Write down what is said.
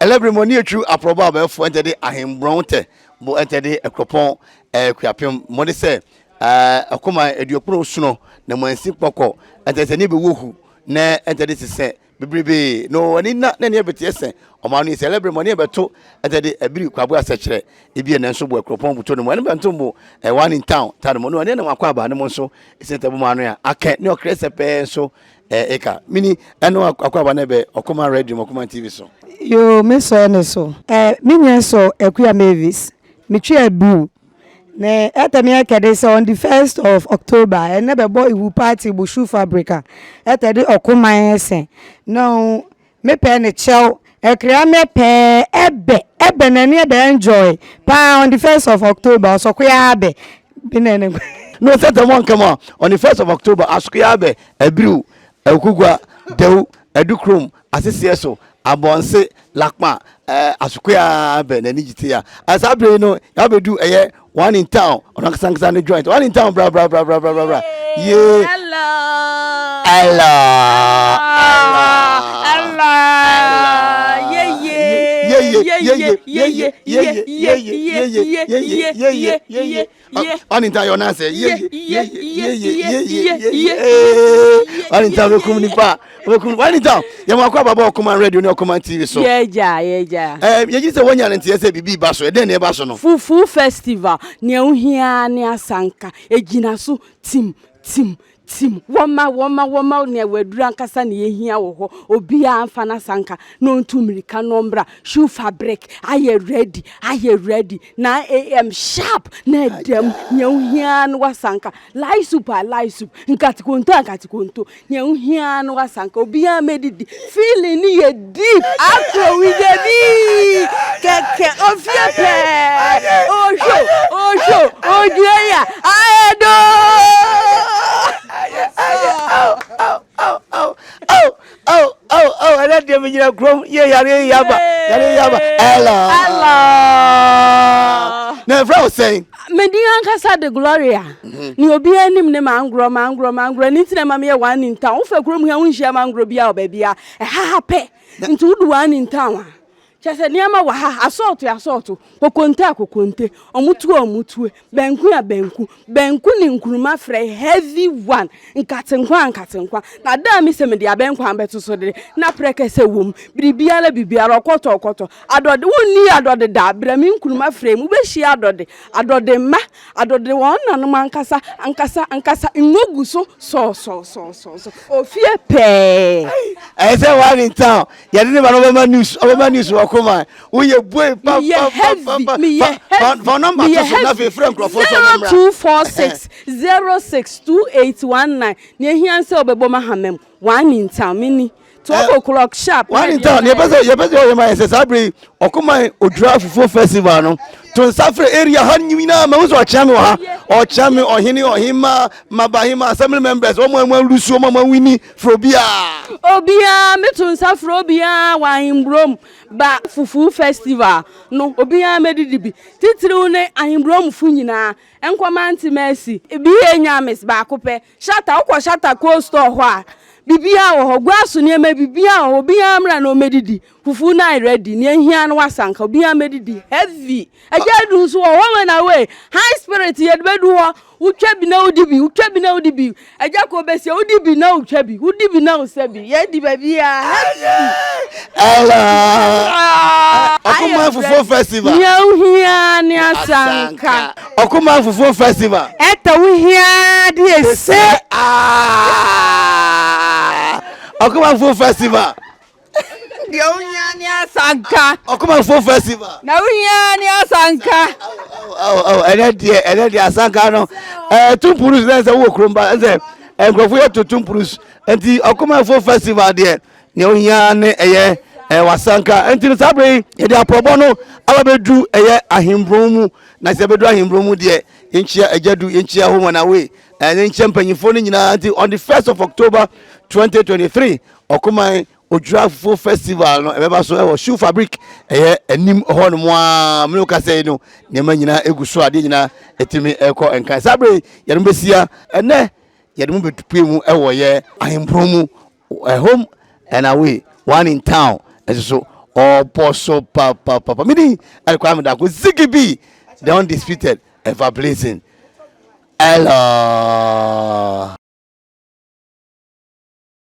Ahenebronmu true aproba be for enter the Ahenebronmu bo enter the Akropong-Akuapem mode say akoma eduokuro suno na mansi poko enter se ni be wohu na enter this say bibribe no ani na ne beti se omanu Ahenebronmu ne beto enter the abiri kwabo asechire ebi na nso bo Akropong buto no ane bento bo one in town tano no ane na makwa aba ne mo nso isente bo manu ya ake ne okrese pe nso eka mini eno akwa aba ne be okoma radio okoma TV so yo me so ne so minye so Ekuya Mavis me twa bu na etemi akede so on the 1st of October and never boy iwu party bu shoe fabrica etede okoma ese no me pe ne chew ekria me pe ebe na ne dey enjoy pa on the 1st of October so kuya abe binene no set the one come on the 1st of October askuya abe ebiru ekugwa dew edukrum asese so abonse lakma asukuya abe na nigitia asabre no ya bedu one in town on Sanksan the joint one in town bra yeah hello one in town your name say yeah one in town come nipa one in town ya makwa baba come radio no come TV so yeah you say one year ntia say bibi ba so e den e ba so no Fufu festival ne ohia ne asanka ejina so tim woma ne wadura nkasa ne yehia wo ho obi amfa na sanka no ntumirika no mbra shoe fabric are ready na am sharp na dem ne ohia no wasanka live soup nkati konto ne ohia no wasanka obi amedidi feeling ni ye deep afro we dey keke ofia pe ojo aedo I let them in a groom. Yeah, hello. No, Frau saying, Median Casa de Gloria. You be any mangro. Nitin mamma one in town for groom here, share mangro baby. A happy into one in town. Just a niama wa assault kokonte omutu benku ni nkuruma frɛ heavy one nkatenkwa na da mi se me dia benku ambeto so de na prekese wom bibiara okoto adode woni adode da bra mi nkuruma frɛ mu behi adode ma adode won nanom ankasa ngogu so ofie pe I say one in town ya didn't about news come on. We are boy, for number 0246 062819. Near here, so be Bomaham, one in town, mini 12 o'clock sharp. One in town, you better say, Odwira Fufu festival. No, to suffer area, Hanina, Mouse or Chamo, or Chamo, or Hini, or Hima, Mabahima, assembly members, or Lucio, Mama Winnie, Frobia. Obia, Metun Safrobia, Ahenebronmu ba Fufu festival. No, Obia Medidibi. Titrune Ahenebronmu Funyina, Enquamanti Mercy, Be Yamis Bacope, Shatta coast or what. Bibia o gwaso ne ma bibia o bia amra no medidi fufu na ready ne hia no wasanka bia medidi heavy aja du so o na way high spirit ye bedu ho utwa bi na odibi aja ko be se odibi na usebi ye di bibia Allah Okuma Fufu festival ye hia ne asanka Okuma Fufu festival eta wo hia de se Okuma Fufu festival. Yonyani asanka. Okuma Fufu festival. Na unyani asanka. Ene die asanka no. Tumpurus na se wo kromba se enkrofo ye to tumpurus. Enti Okuma Fufu festival de ne unyani eye wasanka. Enti sabre ye de aprobo no ababedu eye Ahenebronmu na se bedu Ahenebronmu de yenchia ejadu yenchia ho na we. Yenchia mpanyifo ni nyina enti on the 1st of October 2023 Okuma Odwira Fufu festival no ebeba so shoe fabric enim ho no moa me ka say no ne ma nyina eguso ade nyina etimi ekọ enkan sabre ye no besia ene ye no betupue mu ye Ahenebronmu home and away one in town so Oh, poso papa. Meaning, I require that go Ziggy B, the undisputed, ever blazing. Hello.